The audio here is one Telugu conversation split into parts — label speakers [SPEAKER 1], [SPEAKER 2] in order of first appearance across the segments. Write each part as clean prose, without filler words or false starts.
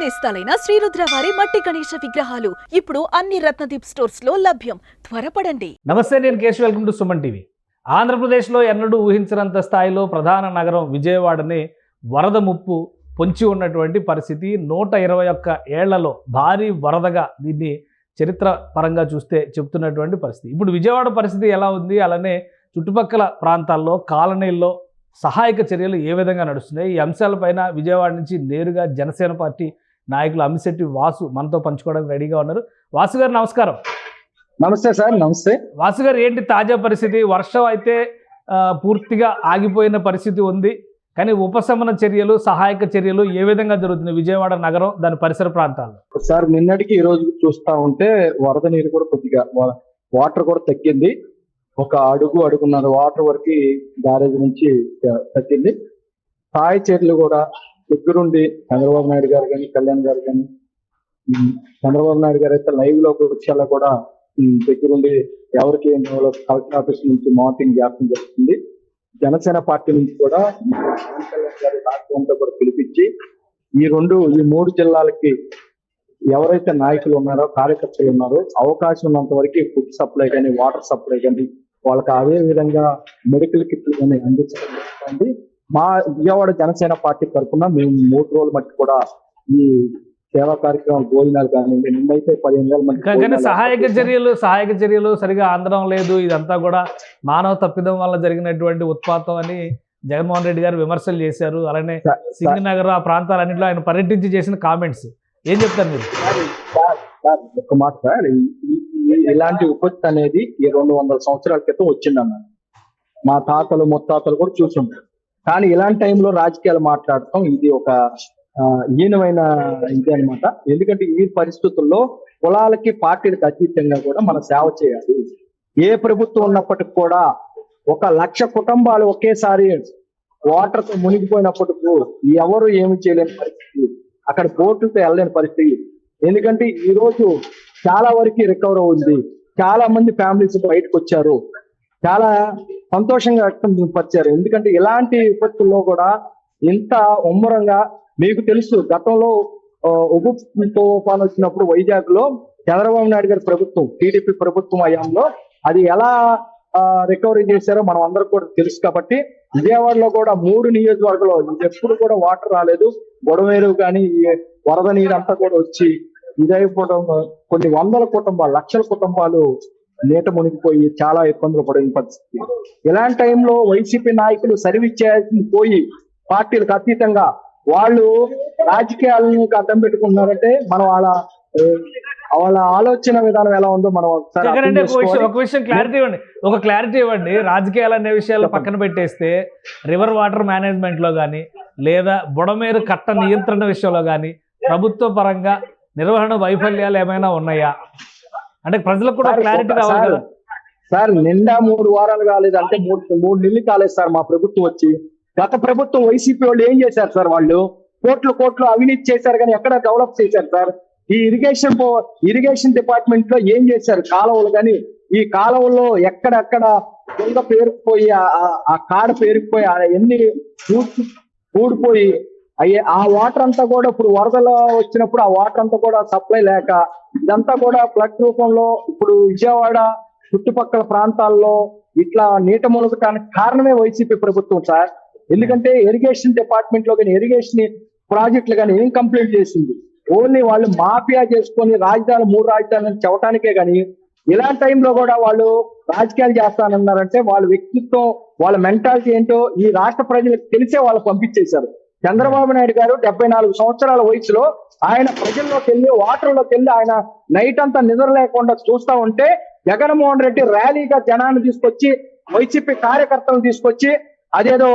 [SPEAKER 1] నేస్తాలైన శ్రీరుద్ర వారి మట్టి గణేశ విగ్రహాలు ఇప్పుడు అన్ని రత్నదీప్ స్టోర్స్ లో లభ్యం. త్వరపడండి.
[SPEAKER 2] నమస్తే, నేను Keshav. Welcome to Suman TV. ఆంధ్రప్రదేశ్లో ఎన్నడూ ఊహించినంత స్థాయిలో ప్రధాన నగరం విజయవాడని వరద ముప్పు పొంచి ఉన్నటువంటి పరిస్థితి. 121 ఏళ్లలో భారీ వరదగా దీన్ని చరిత్ర పరంగా చూస్తే చెప్తున్నటువంటి పరిస్థితి. ఇప్పుడు విజయవాడ పరిస్థితి ఎలా ఉంది, అలానే చుట్టుపక్కల ప్రాంతాల్లో కాలనీల్లో సహాయక చర్యలు ఏ విధంగా నడుస్తున్నాయి, ఈ అంశాలపైన విజయవాడ నుంచి నేరుగా జనసేన పార్టీ నాయకులు అమిశెట్టి వాసు మనతో పంచుకోవడానికి రెడీగా ఉన్నారు. వాసు గారు నమస్కారం.
[SPEAKER 3] నమస్తే సార్. నమస్తే
[SPEAKER 2] వాసు గారు, ఏంటి తాజా పరిస్థితి? వర్షం అయితే పూర్తిగా ఆగిపోయిన పరిస్థితి ఉంది, కానీ ఉపశమన చర్యలు, సహాయక చర్యలు ఏ విధంగా జరుగుతున్నాయి విజయవాడ నగరం, దాని పరిసర ప్రాంతాల్లో?
[SPEAKER 3] సార్, నిన్నటికి ఈ రోజు చూస్తా ఉంటే వరద నీరు కూడా కొద్దిగా వాటర్ కూడా తగ్గింది. ఒక అడుగున్నర వాటర్ వరకు బ్యారేజ్ నుంచి తగ్గింది. సహాయ చర్యలు కూడా దగ్గరుండి చంద్రబాబు నాయుడు గారు కానీ, కళ్యాణ్ గారు కానీ, చంద్రబాబు నాయుడు గారు అయితే లైవ్ లో వచ్చేలా కూడా దగ్గరుండి ఎవరికి కలెక్టర్ ఆఫీస్ నుంచి మానిటరింగ్ చేస్తూ జరుగుతుంది. జనసేన పార్టీ నుంచి కూడా పవన్ కళ్యాణ్ గారు రాష్ట్రంతో కూడా పిలిపించి ఈ మూడు జిల్లాలకి ఎవరైతే నాయకులు ఉన్నారో, కార్యకర్తలు ఉన్నారో, అవకాశం ఉన్నంత వరకు ఫుడ్ సప్లై కానీ, వాటర్ సప్లై కానీ, వాళ్ళకి అదే విధంగా మెడికల్ కిట్లు కానీ అందించడం జరుగుతుంది. మా విజయవాడ జనసేన పార్టీ తరఫున మేము 3 రోజుల మట్టి కూడా ఈ సేవా కార్యక్రమం, భోజనాలు కానీ, నిన్నైతే 15,000 మంది
[SPEAKER 2] సహాయక చర్యలు సరిగా అందడం లేదు. ఇదంతా కూడా మానవ తప్పిదం వల్ల జరిగినటువంటి ఉత్పాతం అని జగన్మోహన్ రెడ్డి గారు విమర్శలు చేశారు. అలానే సింగనగర్ ఆ ప్రాంతాలన్నింటిలో ఆయన పర్యటించి చేసిన కామెంట్స్ ఏం చెప్తారు మీరు?
[SPEAKER 3] ఒక మాట సార్, ఇలాంటి విపత్తు అనేది 200 సంవత్సరాల క్రితం వచ్చిందన్న మా తాతలు ముత్తాతలు కూడా చూసుంటారు. కానీ ఇలాంటి టైంలో రాజకీయాలు మాట్లాడటం ఇది ఒక హీనమైన ఇది అనమాట. ఎందుకంటే ఈ పరిస్థితుల్లో కులాలకి, పార్టీలకు అతీతంగా కూడా మనం సేవ చేయాలి. ఏ ప్రభుత్వం ఉన్నప్పటికి కూడా 1,00,000 కుటుంబాలు ఒకేసారి వాటర్ తో మునిగిపోయినప్పటికీ ఎవరు ఏమి చేయలేని పరిస్థితి, అక్కడ బోట్లతో వెళ్ళలేని పరిస్థితి. ఎందుకంటే ఈ రోజు చాలా వరకు రికవర్ అవుతుంది. చాలా మంది ఫ్యామిలీస్ బయటకు వచ్చారు, చాలా సంతోషంగా వ్యక్తం పరిచారు. ఎందుకంటే ఇలాంటి విపత్తుల్లో కూడా ఇంత ముమ్మరంగా, మీకు తెలుసు గతంలో ఉప్పు తుఫాను వచ్చినప్పుడు వైజాగ్ లో చంద్రబాబు నాయుడు గారి ప్రభుత్వం, టీడీపీ ప్రభుత్వం హయాంలో అది ఎలా రికవరీ చేశారో మనం అందరికి కూడా తెలుసు. కాబట్టి విజయవాడలో కూడా 3 నియోజకవర్గాల్లో ఎప్పుడు కూడా వాటర్ రాలేదు. బొడమేరు కానీ వరద నీరు అంతా కూడా వచ్చి ఇదైపోవడం, కొన్ని వందల కుటుంబాలు, లక్షల కుటుంబాలు నీట మునిగిపోయి చాలా ఇబ్బందులు పడిన పరిస్థితి. ఇలాంటి టైంలో వైసీపీ నాయకులు సర్వీస్ చేయాల్సింది పోయి పార్టీలకు అతీతంగా వాళ్ళు రాజకీయాలను అడ్డం పెట్టుకుంటున్నారంటే మనం వాళ్ళ ఆలోచన విధానం ఎలా ఉందో మనం
[SPEAKER 2] ఒక విషయం క్లారిటీ ఇవ్వండి. రాజకీయాలు అనే విషయాలు పక్కన పెట్టేస్తే రివర్ వాటర్ మేనేజ్మెంట్ లో కానీ, లేదా బుడమేరు కట్ట నియంత్రణ విషయంలో కానీ ప్రభుత్వ పరంగా నిర్వహణ వైఫల్యాలు ఏమైనా ఉన్నాయా అంటే ప్రజలకు కూడా క్లారిటీ రావాలి కదా
[SPEAKER 3] సార్. నిండా 3 వారాలు కాలేదు అంటే 3 నెలలు కాలేదు సార్ మా ప్రభుత్వం వచ్చి. గత ప్రభుత్వం వైసీపీ వాళ్ళు ఏం చేశారు సార్? వాళ్ళు కోట్లు అవినీతి చేశారు, కానీ ఎక్కడ డెవలప్ చేశారు సార్? ఈ ఇరిగేషన్ డిపార్ట్మెంట్ లో ఏం చేశారు? కాలువలు కానీ, ఈ కాలువల్లో ఎక్కడెక్కడ దొంగ పేరుకుపోయి, ఆ కాడ పేరుకుపోయి, ఎన్ని ఊడిపోయి ఆ వాటర్ అంతా కూడా ఇప్పుడు వరదలు వచ్చినప్పుడు ఆ వాటర్ అంతా కూడా సప్లై లేక ఇదంతా కూడా ఫ్లడ్ రూపంలో ఇప్పుడు విజయవాడ చుట్టుపక్కల ప్రాంతాల్లో ఇట్లా నీట మునగటానికి కారణమే వైసీపీ ప్రభుత్వం సార్. ఎందుకంటే ఇరిగేషన్ డిపార్ట్మెంట్ లో కానీ, ఇరిగేషన్ ప్రాజెక్టులు కానీ ఏం కంప్లీట్ చేసింది? ఓన్లీ వాళ్ళు మాఫియా చేసుకొని 3 రాజధానులు చెప్పడానికే కానీ, ఇలాంటి టైంలో కూడా వాళ్ళు రాజకీయాలు చేస్తానన్నారంటే వాళ్ళ వ్యక్తిత్వం, వాళ్ళ మెంటాలిటీ ఏంటో ఈ రాష్ట్ర ప్రజలకు తెలిసే వాళ్ళు పంపించేశారు. చంద్రబాబు నాయుడు గారు 74 సంవత్సరాల వయసులో ఆయన ప్రజల్లోకి వెళ్ళి, వాటర్లోకి వెళ్ళి ఆయన నైట్ అంతా నిద్ర లేకుండా చూస్తా ఉంటే, జగన్మోహన్ రెడ్డి ర్యాలీగా జనాన్ని తీసుకొచ్చి, వైసీపీ కార్యకర్తలను తీసుకొచ్చి అదేదో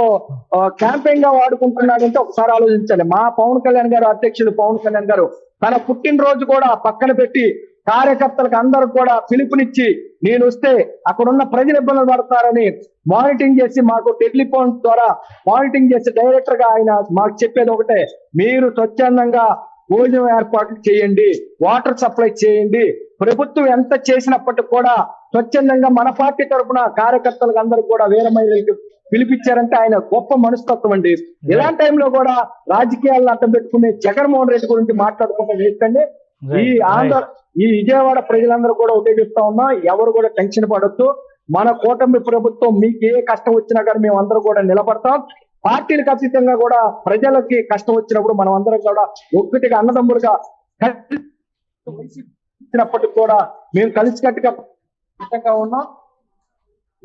[SPEAKER 3] క్యాంపెయిన్ గా వాడుకుంటున్నాడంటే ఒకసారి ఆలోచించాలి. మా పవన్ కళ్యాణ్ గారు, అధ్యక్షుడు పవన్ కళ్యాణ్ గారు తన పుట్టినరోజు కూడా పక్కన పెట్టి కార్యకర్తలకు అందరూ కూడా పిలుపునిచ్చి, నేను వస్తే అక్కడున్న ప్రజలు ఇబ్బందులు పడతారని మానిటరింగ్ చేసి, మాకు టెలిఫోన్ ద్వారా మానిటరింగ్ చేసి డైరెక్టర్ గా ఆయన మాకు చెప్పేది ఒకటే, మీరు స్వచ్ఛందంగా భోజనం ఏర్పాట్లు చేయండి, వాటర్ సప్లై చేయండి. ప్రభుత్వం ఎంత చేసినప్పటికి కూడా స్వచ్ఛందంగా మన పార్టీ తరఫున కార్యకర్తలకు అందరూ కూడా, వేరే మహిళలకు పిలిపించారంటే ఆయన గొప్ప మనస్తత్వం అండి. ఇలాంటి టైంలో కూడా రాజకీయాలను అడ్డం పెట్టుకునే జగన్మోహన్ రెడ్డి గురించి మాట్లాడుకుంటే వేస్తండి. ఈ విజయవాడ ప్రజలందరూ కూడా ఒకటే చెప్తా ఉన్నా, ఎవరు కూడా టెన్షన్ పడొద్దు. మన కూటమి ప్రభుత్వం మీకు ఏ కష్టం వచ్చినా కానీ మేము అందరూ కూడా నిలబడతాం. పార్టీలకు అతీతంగా కూడా ప్రజలకి కష్టం వచ్చినప్పుడు మనం అందరం కూడా ఒక్కటిగా అన్నదమ్ములుగా ఇచ్చినప్పటికి కూడా మేము కలిసికట్టుగా ఉన్నాం.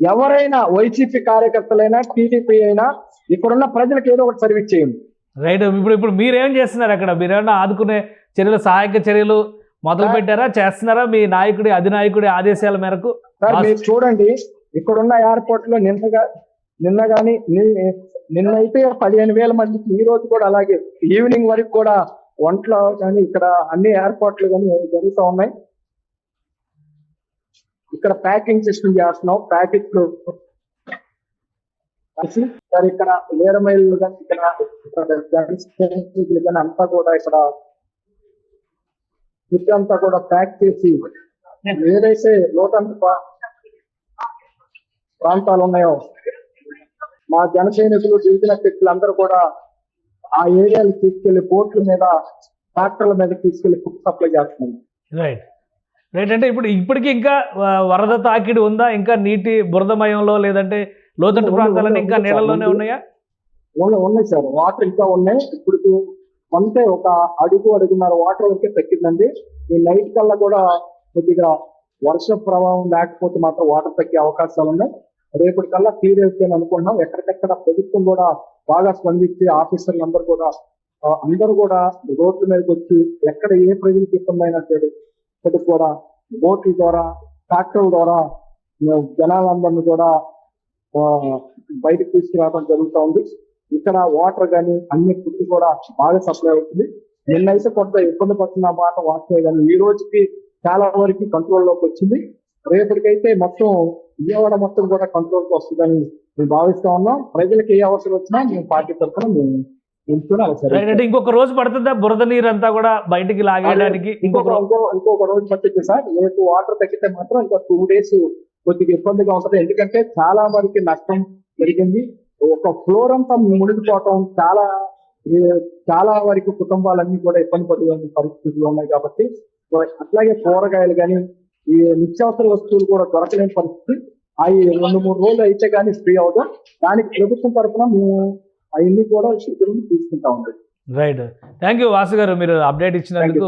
[SPEAKER 3] ఎవరైనా వైసీపీ కార్యకర్తలైనా టీడీపీ అయినా ఇక్కడున్న ప్రజలకు ఏదో ఒకటి సర్వీస్ చేయండి.
[SPEAKER 2] రైట్. ఇప్పుడు మీరేం చేస్తున్నారు అక్కడ? మీరేమన్నా ఆదుకునే చర్యలు, సహాయక చర్యలు మొదలు పెట్టారా, చేస్తున్నారా మీ నాయకుడి అధినాయకుడి ఆదేశాల మేరకు?
[SPEAKER 3] సార్ మీరు చూడండి, ఇక్కడున్న ఎయిర్పోర్ట్ లో నిన్నైతే 15,000 మందికి, ఈ రోజు కూడా అలాగే ఈవినింగ్ వరకు కూడా వంటలు కానీ ఇక్కడ అన్ని ఏర్పాట్లు కానీ జరుగుతూ ఉన్నాయి. ఇక్కడ ప్యాకింగ్ సిస్టమ్ చేస్తున్నాం. ప్యాకెట్ సార్ ఇక్కడ నేరమైలు కానీ ఇక్కడ కానీ అంతా కూడా ఇక్కడ ఫుడ్ అంతా కూడా ప్యాక్ చేసి ఏదైతే లోతంత ప్రాంతాలు ఉన్నాయో మా జన సైనికులు, గిరిజన శక్తులు అందరూ కూడా ఆ ఏరియాలు తీసుకెళ్లి బోట్ల మీద, ట్రాక్టర్ల మీద తీసుకెళ్లి ఫుడ్ సప్లై చేస్తున్నాం.
[SPEAKER 2] Right right. అంటే ఇప్పటికీ ఇంకా వరద తాకిడి ఉందా? ఇంకా నీటి బురదమయంలో, లేదంటే లోతట్టు ప్రాంతాలన్నీ ఇంకా నీళ్ళలోనే ఉన్నాయా?
[SPEAKER 3] ఉన్నాయి సార్, వాటర్ ఇంకా ఉన్నాయి. ఇప్పుడు అంతే ఒక అడుగున్నర వాటర్ వరకే తగ్గిందండి. ఈ నైట్ కల్లా కూడా కొద్దిగా వర్ష ప్రభావం లేకపోతే మాత్రం వాటర్ తగ్గే అవకాశాలు ఉన్నాయి. రేపటి కల్లా క్లియర్ అవుతాయని అనుకుంటున్నాం. ఎక్కడికెక్కడ ప్రభుత్వం కూడా బాగా స్పందించి ఆఫీసర్లు అందరూ కూడా రోడ్ల మీదకి వచ్చి ఎక్కడ ఏ ప్రజలకు ఇబ్బంది అయినా సరే ఇప్పటికి కూడా బోట్ల ద్వారా, ట్రాక్టర్ల ద్వారా జనాలందరినీ కూడా బయటకు తీసుకురావడం జరుగుతూ ఉంది. ఇక్కడ వాటర్ కానీ అన్ని ఫుడ్ కూడా బాగా సప్లై అవుతుంది. నిన్నైతే కొంత ఇబ్బంది పడుతున్న మాట వాటర్ కానీ ఈ రోజుకి చాలా వరకు కంట్రోల్లోకి వచ్చింది. రేపటికైతే మొత్తం విజయవాడ మొత్తం కూడా కంట్రోల్కి వస్తుందని మేము భావిస్తా ఉన్నాం. ప్రజలకు ఏ అవసరం వచ్చినా మేము పార్టీ తరఫున మేము
[SPEAKER 2] అంటే ఇంకొక రోజు పడుతుందా బురద నీరు అంతా కూడా బయటికి లాగేయడానికి?
[SPEAKER 3] ఇంకొక రోజు పట్టింది సార్. రేపు వాటర్ తగ్గితే మాత్రం ఇంకా 2 days కొద్దిగా ఇబ్బందిగా ఉంటుంది. ఎందుకంటే చాలా వరకు నష్టం జరిగింది. ఒక ఫ్లోర్ అంతా మునిగిపోవటం, చాలా వరకు కుటుంబాలన్నీ కూడా ఇబ్బంది పడే పరిస్థితులు ఉన్నాయి. కాబట్టి అట్లాగే కూరగాయలు కానీ ఈ నిత్యావసర వస్తువులు కూడా దొరకలేని పరిస్థితి. అవి 2-3 రోజులు అయితే కానీ ఫ్రీ అవుతాం. దానికి ప్రభుత్వం తరఫున మేము అవన్నీ కూడా తీసుకుంటా ఉంటాం.
[SPEAKER 2] రైట్. థ్యాంక్ యూ వాసు గారు, మీరు అప్డేట్ ఇచ్చినందుకు.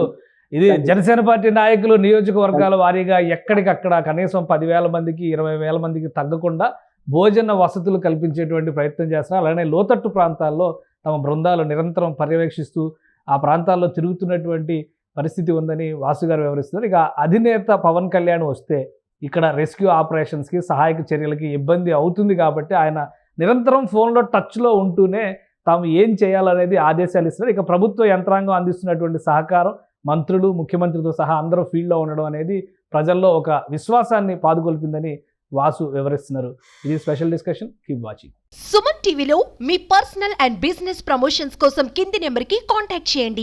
[SPEAKER 2] ఇది జనసేన పార్టీ నాయకులు నియోజకవర్గాల వారీగా ఎక్కడికక్కడ కనీసం 10,000 మందికి, 20,000 మందికి తగ్గకుండా భోజన వసతులు కల్పించేటువంటి ప్రయత్నం చేస్తున్నారు. అలానే లోతట్టు ప్రాంతాల్లో తమ బృందాలు నిరంతరం పర్యవేక్షిస్తూ ఆ ప్రాంతాల్లో తిరుగుతున్నటువంటి పరిస్థితి ఉందని వాసు గారు వివరిస్తున్నారు. ఇక అధినేత పవన్ కళ్యాణ్ వస్తే ఇక్కడ రెస్క్యూ ఆపరేషన్స్కి, సహాయక చర్యలకి ఇబ్బంది అవుతుంది కాబట్టి ఆయన నిరంతరం ఫోన్లో టచ్లో ఉంటూనే తాము ఏం చేయాలనేది ఆదేశాలు ఇస్తున్నారు. ఇక ప్రభుత్వ యంత్రాంగం అందిస్తున్నటువంటి సహకారం, మంత్రులు, ముఖ్యమంత్రితో సహా అందరూ ఫీల్డ్లో ఉండడం అనేది ప్రజల్లో ఒక విశ్వాసాన్ని పాదుకొల్పిందని వాసు వివరిస్తున్నారు. ఇది special discussion. Keep watching.
[SPEAKER 4] Suman టీవీలో మీ పర్సనల్ అండ్ బిజినెస్ ప్రమోషన్స్ కోసం కింది నెంబర్కి కాంటాక్ట్ చేయండి.